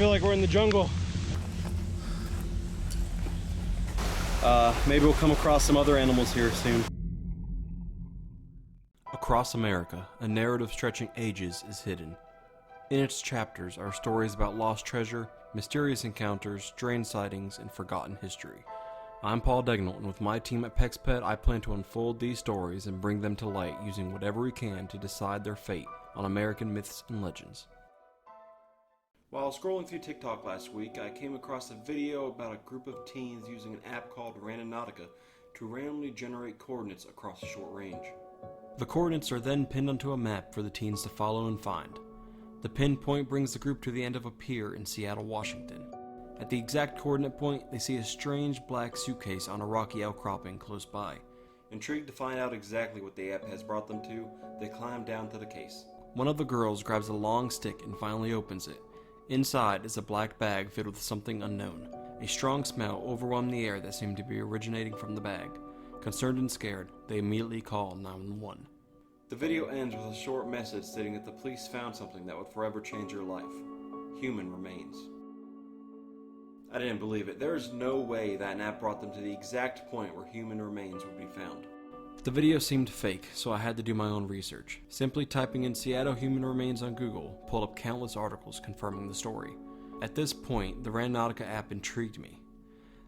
feel like we're in the jungle. Maybe we'll come across some other animals here soon. Across America, a narrative stretching ages is hidden. In its chapters are stories about lost treasure, mysterious encounters, strange sightings, and forgotten history. I'm Paul Daigneault, and with my team at Pexped, I plan to unfold these stories and bring them to light using whatever we can to decide their fate on American myths and legends. While scrolling through TikTok last week, I came across a video about a group of teens using an app called Randonautica to randomly generate coordinates across a short range. The coordinates are then pinned onto a map for the teens to follow and find. The pinned point brings the group to the end of a pier in Seattle, Washington. At the exact coordinate point, they see a strange black suitcase on a rocky outcropping close by. Intrigued to find out exactly what the app has brought them to, they climb down to the case. One of the girls grabs a long stick and finally opens it. Inside is a black bag filled with something unknown. A strong smell overwhelmed the air that seemed to be originating from the bag. Concerned and scared, they immediately call 911. The video ends with a short message stating that the police found something that would forever change your life. Human remains. I didn't believe it. There is no way that an app brought them to the exact point where human remains would be found. The video seemed fake, so I had to do my own research. Simply typing in Seattle human remains on Google pulled up countless articles confirming the story. At this point, the Randonautica app intrigued me.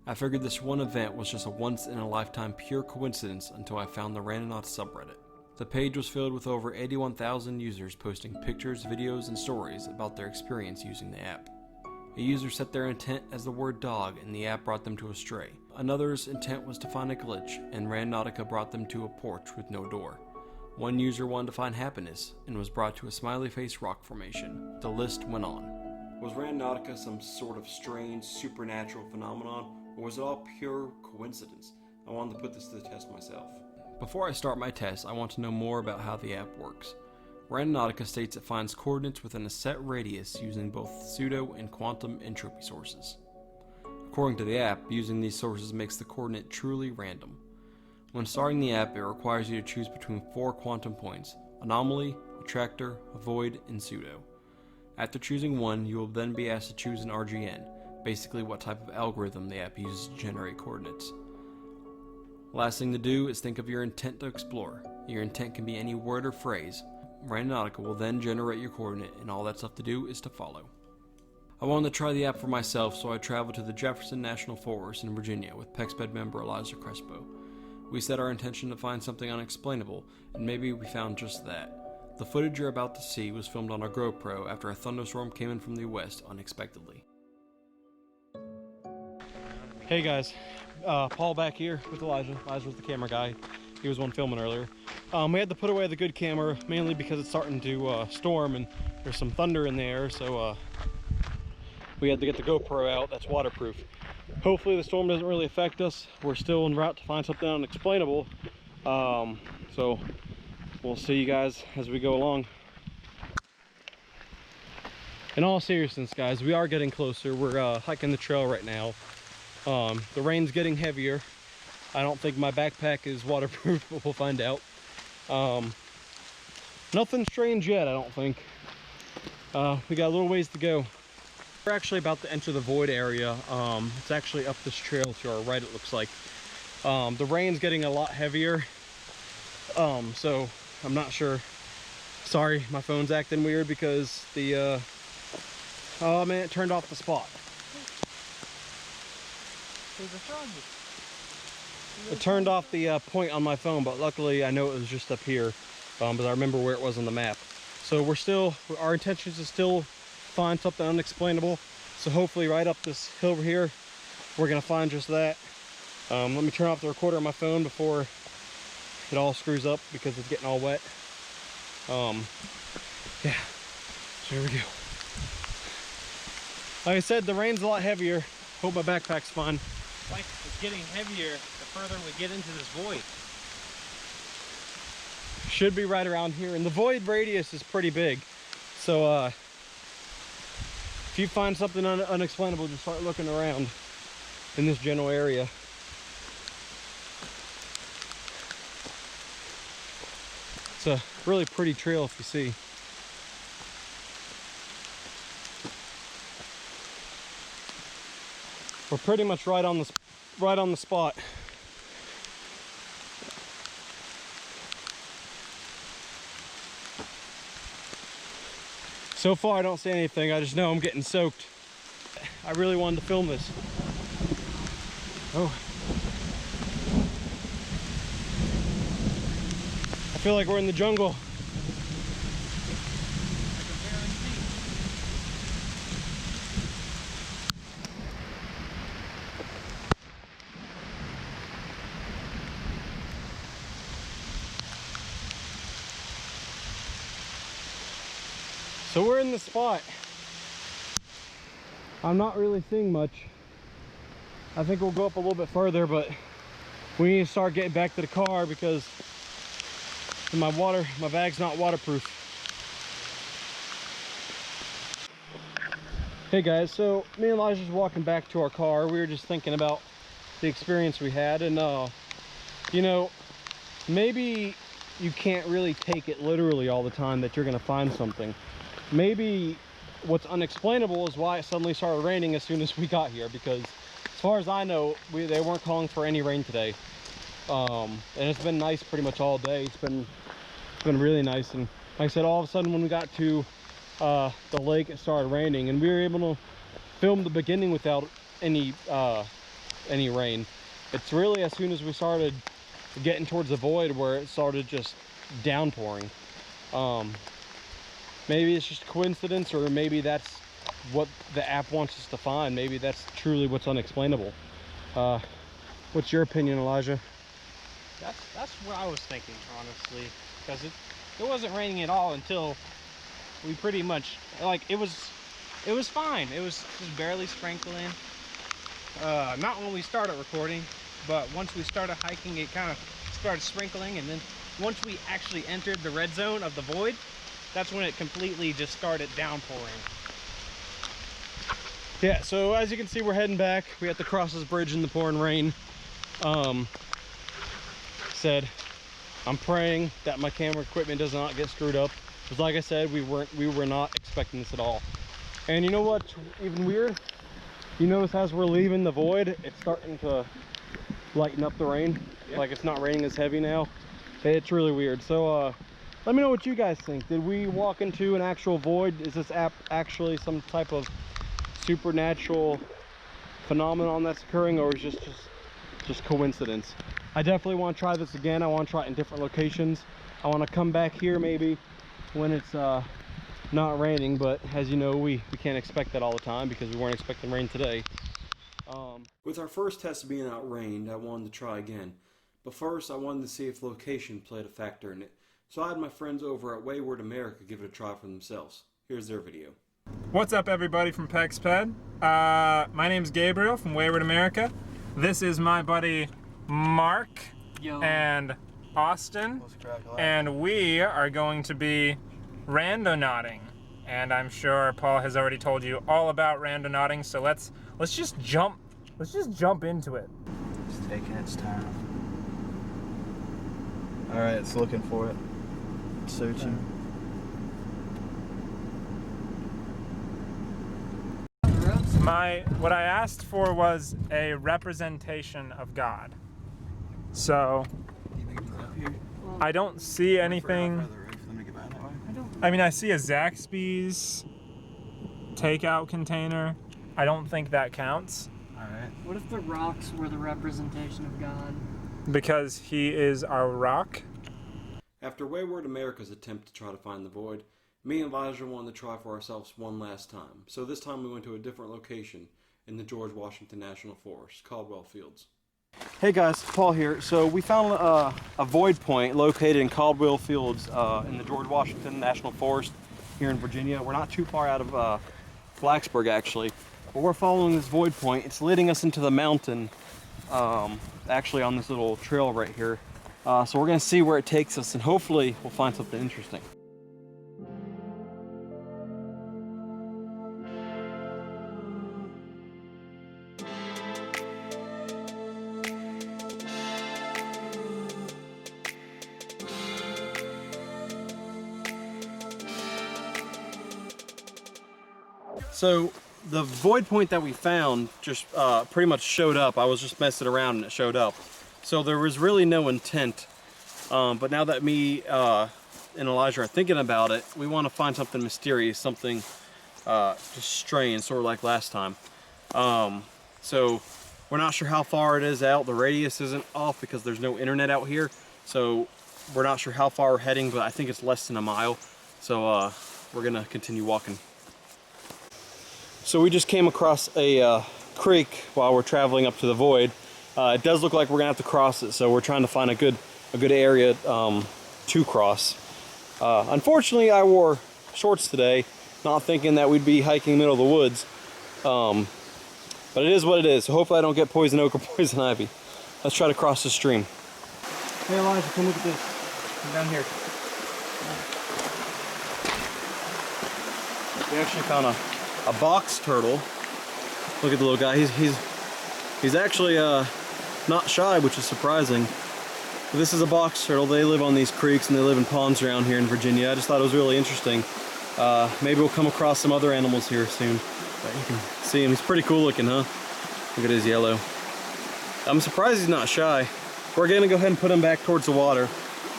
I figured this one event was just a once-in-a-lifetime pure coincidence until I found the Randonautica subreddit. The page was filled with over 81,000 users posting pictures, videos, and stories about their experience using the app. A user set their intent as the word dog, and the app brought them to a stray. Another's intent was to find a glitch, and Randonautica brought them to a porch with no door. One user wanted to find happiness, and was brought to a smiley face rock formation. The list went on. Was Randonautica some sort of strange, supernatural phenomenon, or was it all pure coincidence? I wanted to put this to the test myself. Before I start my test, I want to know more about how the app works. Randonautica states it finds coordinates within a set radius using both pseudo and quantum entropy sources. According to the app, using these sources makes the coordinate truly random. When starting the app, it requires you to choose between 4 quantum points: anomaly, attractor, avoid, and pseudo. After choosing one, you will then be asked to choose an RGN, basically what type of algorithm the app uses to generate coordinates. Last thing to do is think of your intent to explore. Your intent can be any word or phrase. Randonautica will then generate your coordinate, and all that's left to do is to follow. I wanted to try the app for myself, so I traveled to the Jefferson National Forest in Virginia with Pexped member Eliza Crespo. We set our intention to find something unexplainable, and maybe we found just that. The footage you're about to see was filmed on our GoPro after a thunderstorm came in from the west unexpectedly. Hey guys, Paul back here with Elijah. Elijah was the camera guy. He was one filming earlier. We had to put away the good camera mainly because it's starting to storm and there's some thunder in the air, so we had to get the GoPro out. That's waterproof. Hopefully the storm doesn't really affect us. We're still en route to find something unexplainable, so we'll see you guys as we go along. In all seriousness, guys, we are getting closer. We're hiking the trail right now. The rain's getting heavier. I don't think my backpack is waterproof, but we'll find out. Nothing strange yet, I don't think. We got a little ways to go. We're actually about to enter the void area. It's actually up this trail to our right, it looks like. The rain's getting a lot heavier, so I'm not sure. Sorry, my phone's acting weird because the oh man, it turned off the spot. It turned off the point on my phone, but luckily I know it was just up here, but I remember where it was on the map. So our intention is to still find something unexplainable. So hopefully right up this hill over here, we're gonna find just that. Let me turn off the recorder on my phone before it all screws up because it's getting all wet. Yeah, so here we go. Like I said, the rain's a lot heavier. Hope my backpack's fine. Like it's getting heavier the further we get into this void. Should be right around here, and the void radius is pretty big. So if you find something unexplainable, just start looking around in this general area. It's a really pretty trail if you see. We're pretty much right on the spot. So far I don't see anything. I just know I'm getting soaked. I really wanted to film this. Oh. I feel like we're in the jungle. So we're in the spot. I'm not really seeing much. I think we'll go up a little bit further, but we need to start getting back to the car because my bag's not waterproof. Hey guys, so me and Elijah's walking back to our car. We were just thinking about the experience we had, and you know, maybe you can't really take it literally all the time that you're gonna find something. Maybe what's unexplainable is why it suddenly started raining as soon as we got here, because as far as I know, they weren't calling for any rain today. And it's been nice pretty much all day. It's been really nice, and like I said, all of a sudden when we got to the lake, it started raining, and we were able to film the beginning without any rain. It's really as soon as we started getting towards the void where it started just downpouring. Maybe it's just a coincidence, or maybe that's what the app wants us to find. Maybe that's truly what's unexplainable. What's your opinion, Elijah? That's what I was thinking, honestly, because it wasn't raining at all until we pretty much, like, it was fine. It was just barely sprinkling. Not when we started recording, but once we started hiking, it kind of started sprinkling, and then once we actually entered the red zone of the void, that's when it completely just started downpouring. Yeah, so as you can see, we're heading back. We have to cross this bridge in the pouring rain. Said, I'm praying that my camera equipment does not get screwed up. Because like I said, we were not expecting this at all. And you know what's even weird? You notice as we're leaving the void, it's starting to lighten up the rain. Yep. Like it's not raining as heavy now. It's really weird. So let me know what you guys think. Did we walk into an actual void? Is this app actually some type of supernatural phenomenon that's occurring, or is it just coincidence? I definitely want to try this again. I want to try it in different locations. I want to come back here maybe when it's not raining, but as you know, we can't expect that all the time because we weren't expecting rain today. With our first test being outrained, I wanted to try again. But first, I wanted to see if location played a factor in it. So I had my friends over at Wayward America give it a try for themselves. Here's their video. What's up, everybody from Pexped? My name's Gabriel from Wayward America. This is my buddy Mark. Yo. And Austin, and we are going to be randonauting. And I'm sure Paul has already told you all about randonauting, so let's just jump into it. It's taking its time. All right, it's looking for it. It's searching. What I asked for was a representation of God. So I don't see anything. I mean, I see a Zaxby's takeout container. I don't think that counts. Alright. What if the rocks were the representation of God? Because he is our rock. After Wayward America's attempt to try to find the void, me and Elijah wanted to try for ourselves one last time. So this time we went to a different location in the George Washington National Forest, Caldwell Fields. Hey guys, Paul here. So we found a void point located in Caldwell Fields in the George Washington National Forest here in Virginia. We're not too far out of Blacksburg actually, but we're following this void point. It's leading us into the mountain, actually on this little trail right here. So we're gonna see where it takes us, and hopefully we'll find something interesting. So the void point that we found just pretty much showed up. I was just messing around and it showed up. So there was really no intent. But now that me and Elijah are thinking about it, we want to find something mysterious, something just strange, sort of like last time. So we're not sure how far it is out. The radius isn't off because there's no internet out here. So we're not sure how far we're heading, but I think it's less than a mile. So we're gonna continue walking. So we just came across a creek while we're traveling up to the void. It does look like we're gonna have to cross it, so we're trying to find a good area to cross. Unfortunately, I wore shorts today, not thinking that we'd be hiking in the middle of the woods. But it is what it is. So hopefully I don't get poison oak or poison ivy. Let's try to cross the stream. Hey Elijah, come look at this. Come down here. We actually found a box turtle. Look at the little guy. He's actually not shy, which is surprising. But this is a box turtle. They live on these creeks and they live in ponds around here in Virginia. I just thought it was really interesting. Maybe we'll come across some other animals here soon. But you can see him. He's pretty cool looking, huh? Look at his yellow. I'm surprised he's not shy. We're gonna go ahead and put him back towards the water.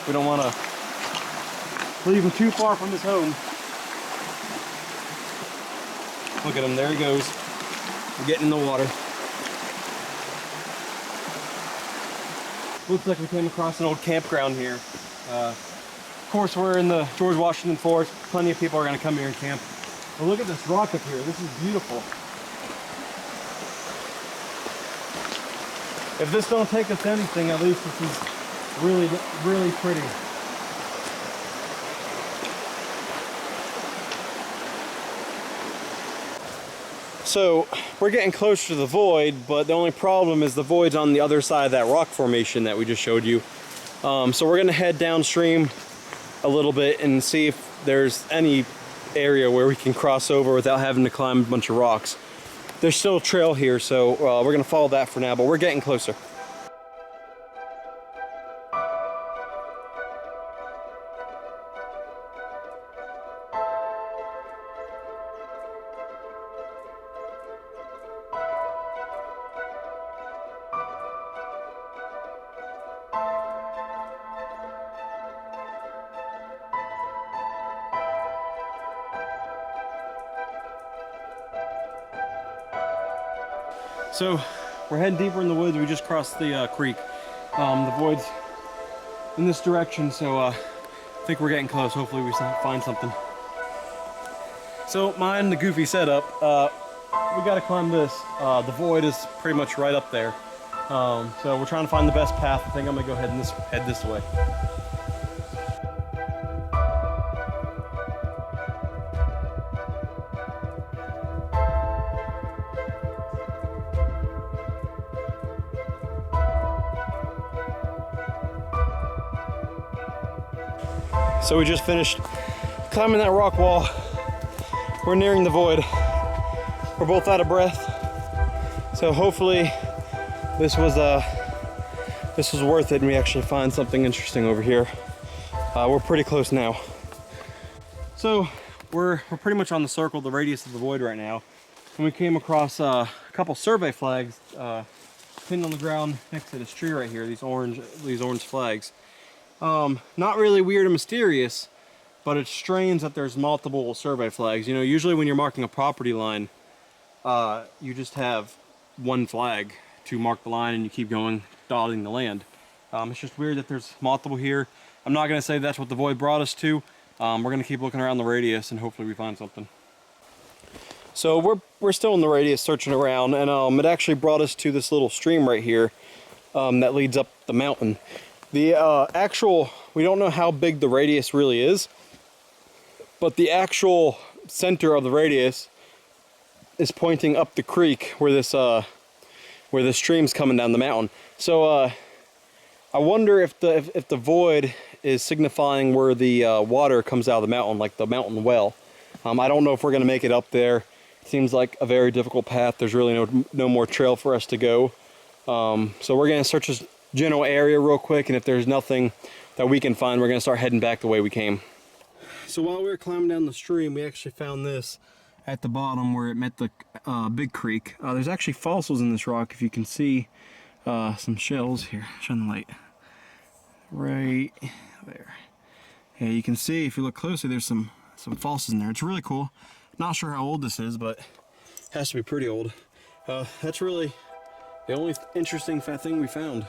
We don't want to leave him too far from his home. Look at him, there he goes. Getting in the water. Looks like we came across an old campground here. Of course, we're in the George Washington Forest. Plenty of people are gonna come here and camp. But look at this rock up here. This is beautiful. If this don't take us to anything, at least this is really, really pretty. So we're getting closer to the void, but the only problem is the void's on the other side of that rock formation that we just showed you. So we're gonna head downstream a little bit and see if there's any area where we can cross over without having to climb a bunch of rocks. There's still a trail here, so we're gonna follow that for now, but we're getting closer. So we're heading deeper in the woods. We just crossed the creek. The void's in this direction, so I think we're getting close. Hopefully we find something. So mine, the goofy setup, we gotta climb this. The void is pretty much right up there. So we're trying to find the best path. I think I'm gonna go ahead and head this way. So we just finished climbing that rock wall. We're nearing the void. We're both out of breath. So hopefully this was worth it and we actually find something interesting over here. We're pretty close now. So we're pretty much on the circle, the radius of the void right now. And we came across a couple survey flags pinned on the ground next to this tree right here, these orange flags. Not really weird and mysterious, but it's strange that there's multiple survey flags. You know, usually when you're marking a property line, you just have one flag to mark the line and you keep going, dotting the land. It's just weird that there's multiple here. I'm not going to say that's what the void brought us to. We're going to keep looking around the radius and hopefully we find something. So we're still in the radius searching around, and it actually brought us to this little stream right here that leads up the mountain. The we don't know how big the radius really is, but the actual center of the radius is pointing up the creek where the stream's coming down the mountain. So I wonder if the void is signifying where the water comes out of the mountain, like the mountain well. I don't know if we're gonna make it up there. It seems like a very difficult path. There's really no more trail for us to go. So we're gonna search this general area real quick, and if there's nothing that we can find, we're gonna start heading back the way we came. So while we were climbing down the stream, we actually found this, at the bottom where it met the big creek. There's actually fossils in this rock, if you can see some shells here. Shine the light. Right there. Yeah, you can see if you look closely, there's some fossils in there. It's really cool. Not sure how old this is, but it has to be pretty old. That's really the only interesting thing we found.